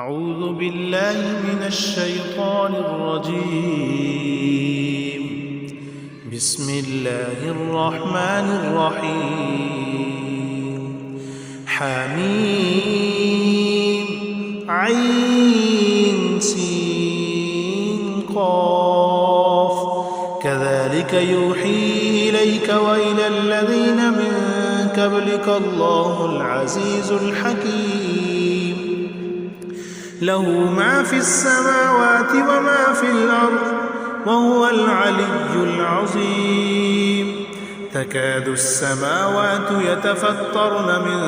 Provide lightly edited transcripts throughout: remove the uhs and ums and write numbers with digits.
أعوذ بالله من الشيطان الرجيم. بسم الله الرحمن الرحيم. حميم عين سين قاف كذلك يوحي إليك وإلى الذين من قبلك الله العزيز الحكيم. له ما في السماوات وما في الأرض وهو العلي العظيم. تكاد السماوات يتفطرن من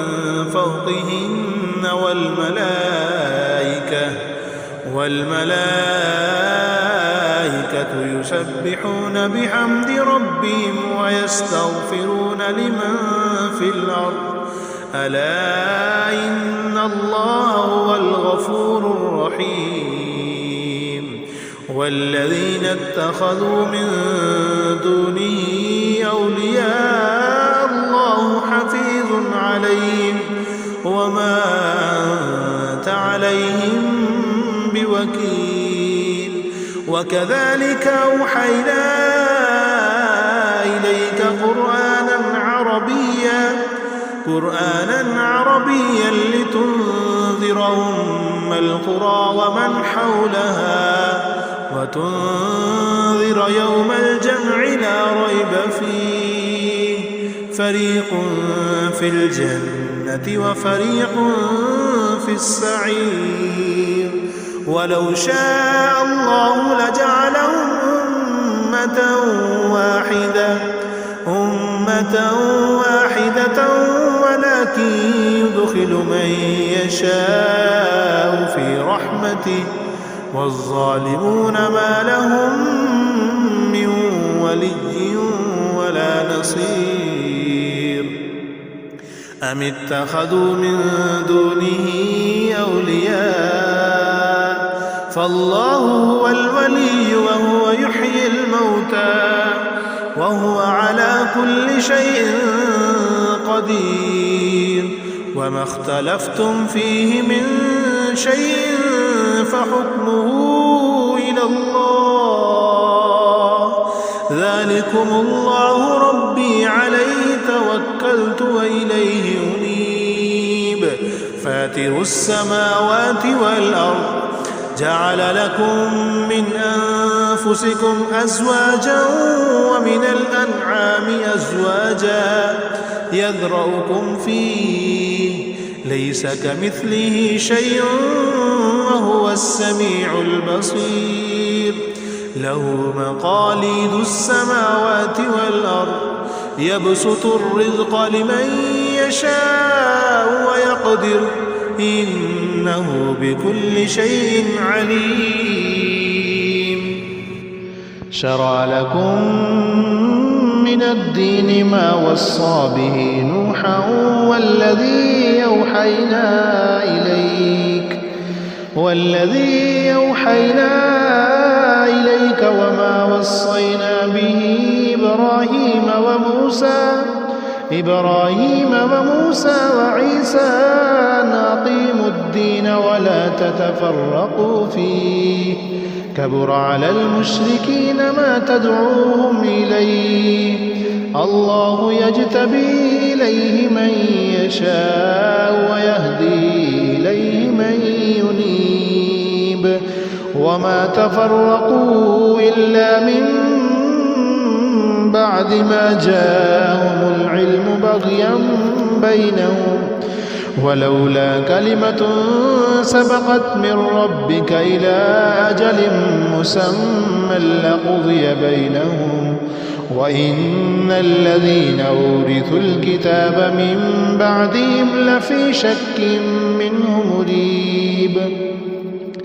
فوقهن والملائكة يسبحون بحمد ربهم ويستغفرون لمن في الأرض ألا إن الله هو الغفور الرحيم. والذين اتخذوا من دونه أولياء الله حفيظ عليهم وما أنت عليهم بوكيل. وكذلك أوحينا إليك قرآنا عربيا لتنذر أم القرى ومن حولها وتنذر يوم الجمع لا ريب فيه. فريق في الجنة وفريق في السعير. ولو شاء الله لجعلهم أمة واحدة ولكن يدخل من يشاء في رحمته والظالمون ما لهم من ولي ولا نصير. أم اتخذوا من دونه أولياء فالله هو الولي وهو يحيي الموتى وهو على كل شيء قدير. وما اختلفتم فيه من شيء فحكمه إلى الله. ذلكم الله ربي عليه توكلت وإليه أنيب. فاتر السماوات والأرض جعل لكم من أنفسكم أزواجا ومن الأنعام أزواجا يذرأكم فيه ليس كمثله شيء وهو السميع البصير. له مقاليد السماوات والأرض يبسط الرزق لمن يشاء ويقدر إنه بكل شيء عليم. شرع لكم من الدين ما وصى به نوحا والذي أوحينا إليك وما وصينا به إبراهيم وموسى وعيسى أن أقيموا الدين ولا تتفرقوا فيه. كبر على المشركين ما تدعوهم إليه. الله يجتبي إليه من يشاء ويهدي إليه من ينيب. وما تفرقوا إلا من بعد ما جاءهم العلم بغيا بينهم ولولا كلمة سبقت من ربك إلى أجل مسمى لقضي بينهم وإن الذين أورثوا الكتاب من بعدهم لفي شك منه مريب.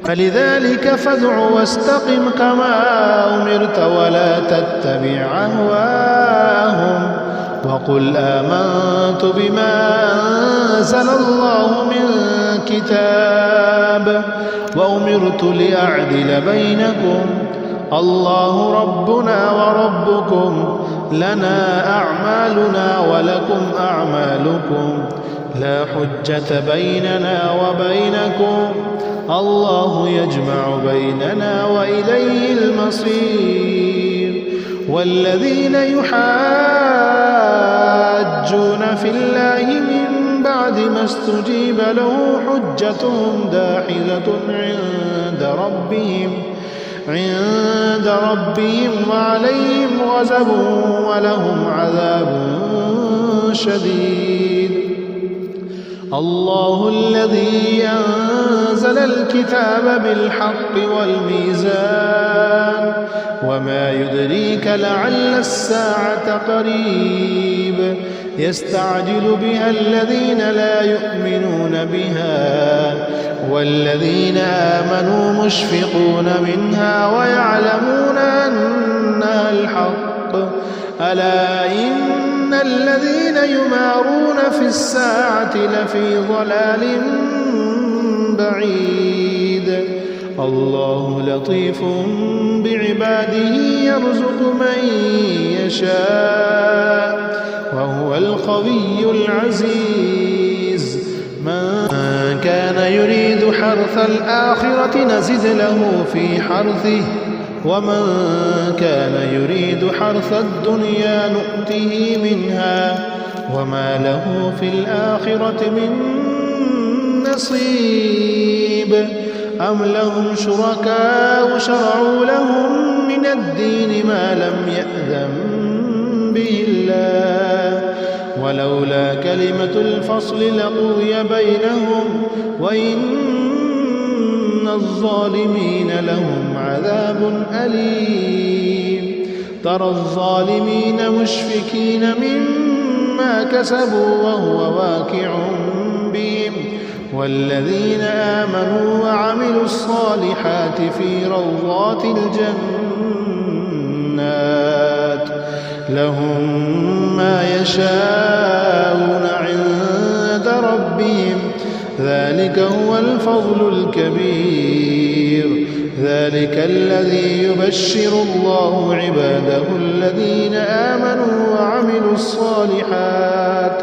فلذلك فادع واستقم كما أمرت ولا تتبع أهواءهم وقل آمنت بما أنزل الله من كتاب وأمرت لأعدل بينكم الله ربنا وربكم لنا أعمالنا ولكم أعمالكم لا حجة بيننا وبينكم الله يجمع بيننا وإليه المصير والذين يحاجون في الله من بعد ما استجيب له حجتهم داحضة عند ربهم وعليهم غضب ولهم عذاب شديد. الله الذي أنزل الكتاب بالحق والميزان وما يدريك لعل الساعة قريب يستعجل بها الذين لا يؤمنون بها والذين آمنوا مشفقون منها ويعلمون أنها الحق ألا إن الذين يمارون في الساعة لفي ضلال بعيد. الله لطيف بعباده يرزق من يشاء وهو القوي العزيز. من كان يريد حرث الآخرة نزد له في حرثه ومن كان يريد حرث الدنيا نؤته منها وما له في الآخرة من نصيب. أم لهم شركاء شرعوا لهم من الدين ما لم يأذن به الله ولولا كلمة الفصل لقضي بينهم وإن الظالمين لهم عذاب أليم. ترى الظالمين مشفقين مما كسبوا وهو واقع بهم والذين آمنوا وعملوا الصالحات في روضات الجنات لهم ما يشاءون عند ربهم ذلك هو الفضل الكبير. ذلك الذي يبشر الله عباده الذين آمنوا وعملوا الصالحات.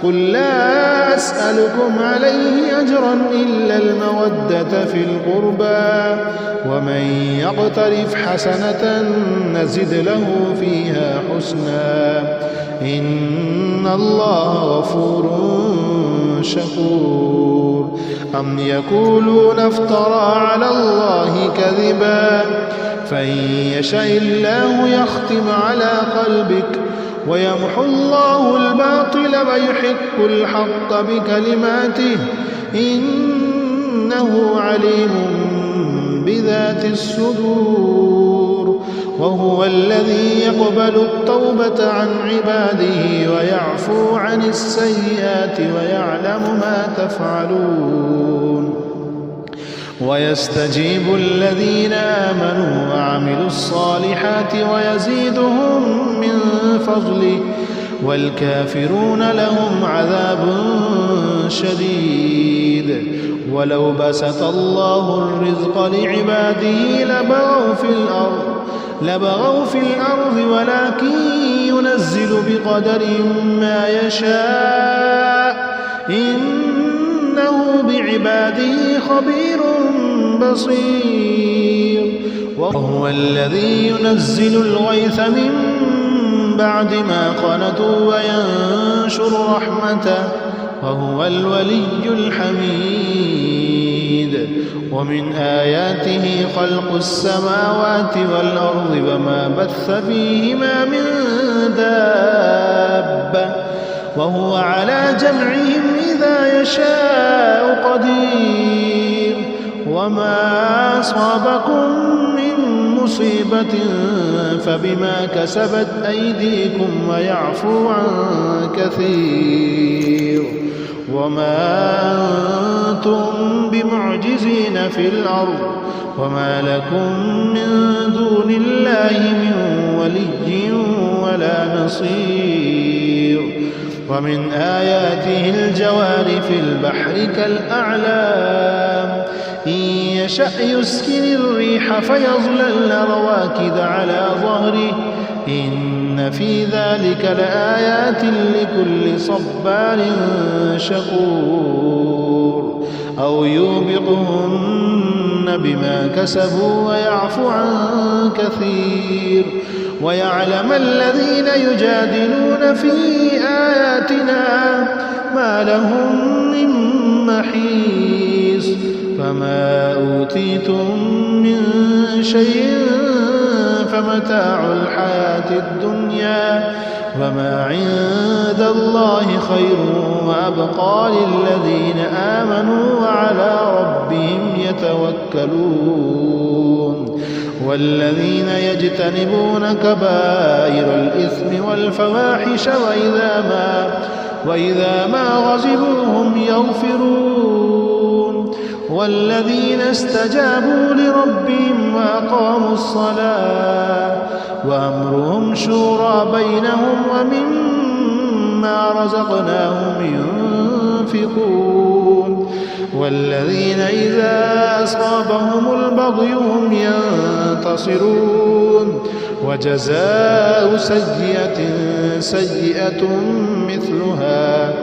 قل لا أسألكم عليه أجرا إلا المودة في القربى ومن يقترف حسنة نزد له فيها حسنا إن الله غفور شكور. أم يقولون افترى على الله كذبا فإن يشاء الله يختم على قلبك ويمحو الله الباطل ويحق الحق بكلماته إنه عليم بذات الصدور. وهو الذي يقبل التوبة عن عباده ويعفو عن السيئات ويعلم ما تفعلون ويستجيب الذين آمنوا وعملوا الصالحات ويزيدهم من فضله والكافرون لهم عذاب شديد. ولو بسط الله الرزق لعباده لبغوا في الأرض ولكن ينزل بقدر ما يشاء إنه بعباده خبير بصير. وهو الذي ينزل الغيث من بعد ما قنطوا وينشر رحمته وهو الولي الحميد. ومن آياته خلق السماوات والأرض وما بث فيهما من دابة وهو على جمعهم إذا يشاء قدير. وما أصابكم من مصيبة فبما كسبت أيديكم ويعفو عن كثير. وما أنتم بمعجزين في الأرض وما لكم من دون الله من ولي ولا نصير. ومن آياته الجوار في البحر كالأعلام إن يشأ يسكن الريح فيظللن رواكد على ظهره إن إن في ذلك لآيات لكل صبار شكور أو يوبقهن بما كسبوا ويعفو عن كثير ويعلم الذين يجادلون في آياتنا ما لهم من محيص فما أوتيتم من شيء فمتاع الحياة الدنيا وما عند الله خير وأبقى للذين آمنوا وعلى ربهم يتوكلون والذين يجتنبون كبائر الإثم والفواحش وإذا ما غضبوا هم يغفرون والذين استجابوا لربهم وأقاموا الصلاة وأمرهم شورى بينهم ومما رزقناهم ينفقون والذين إذا أصابهم البغي هم ينتصرون وجزاء سيئة مثلها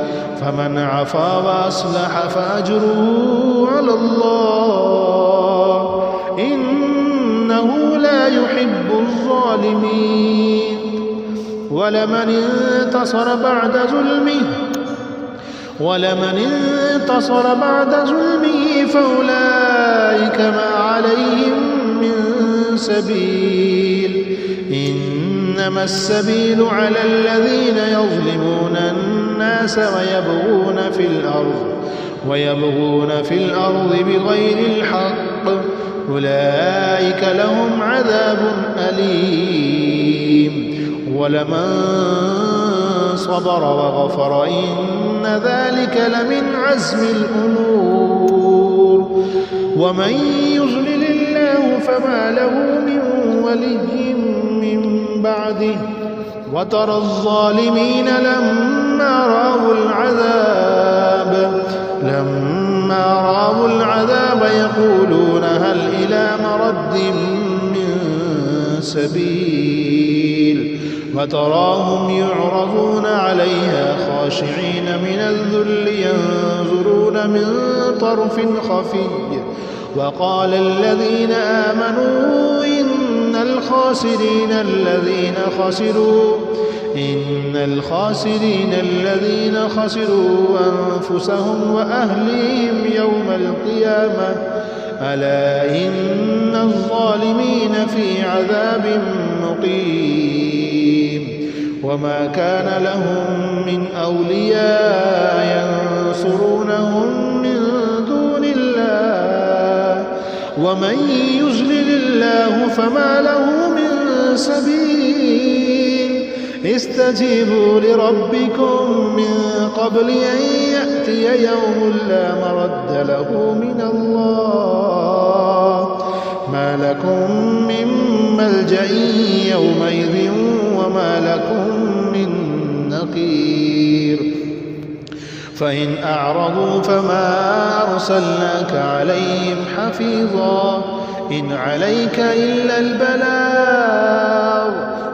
فمن عفا وأصلح فأجره على الله إنه لا يحب الظالمين ولمن انتصر بعد ظلمه فأولئك ما عليهم من سبيل إنما السبيل على الذين يظلمون الناس ويبغون في الأرض بغير الحق أولئك لهم عذاب أليم ولمن صبر وغفر إن ذلك لمن عزم الأمور ومن يضلل الله فما له من ولي من بعده وترى الظالمين لما رأوا العذاب يقولون هل إلى مرد من سبيل وتراهم يعرضون عليها خاشعين من الذل ينظرون من طرف خفي وقال الذين آمنوا إن الخاسرين الذين خسروا أنفسهم وأهليهم يوم القيامة ألا إن الظالمين في عذاب مقيم وما كان لهم من أولياء ينصرونهم من دون الله ومن يضلل الله فما له من سبيل استجيبوا لربكم من قبل أن يأتي يوم لا مرد له من الله ما لكم من ملجأ يومئذ وما لكم من نقير فإن أعرضوا فما أرسلناك عليهم حفيظا إن عليك إلا البلاغ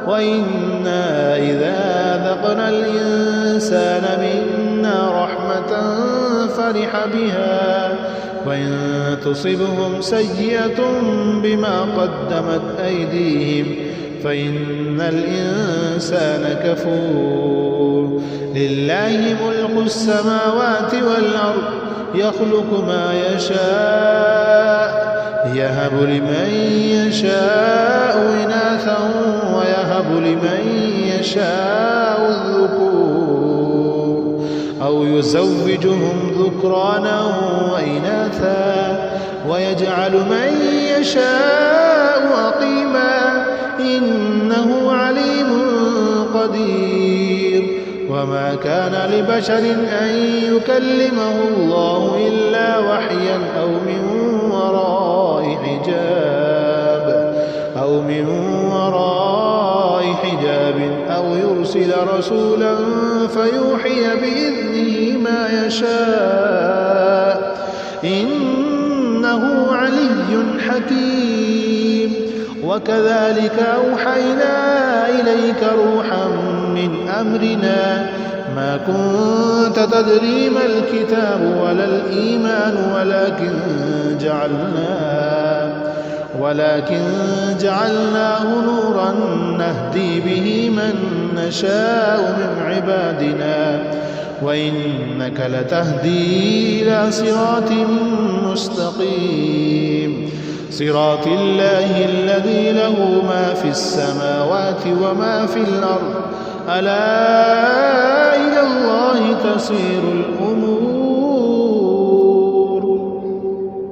وإنا إذا ذقنا الإنسان منا رحمة فرح بها وإن تصبهم سيئة بما قدمت أيديهم فإن الإنسان كفور لله ملك السماوات والأرض يخلق ما يشاء يهب لمن يشاء إناثا ويهب لمن يشاء الذكور أو يزوجهم ذكرانا وإناثا ويجعل من يشاء عقيما إنه عليم قدير وما كان لبشر أن يكلمه الله إلا وحيا أو من وراء حجاب أو يرسل رسولا فيوحي بإذنه ما يشاء إنه علي حكيم وكذلك أوحينا إليك روحا من أمرنا ما كنت تدري ما الكتاب ولا الإيمان ولكن جعلناه نورا نهدي به من نشاء من عبادنا وإنك لتهدي إلى صراط مستقيم صراط الله الذي له ما في السماوات وما في الأرض ألا إلى الله تصير الأمور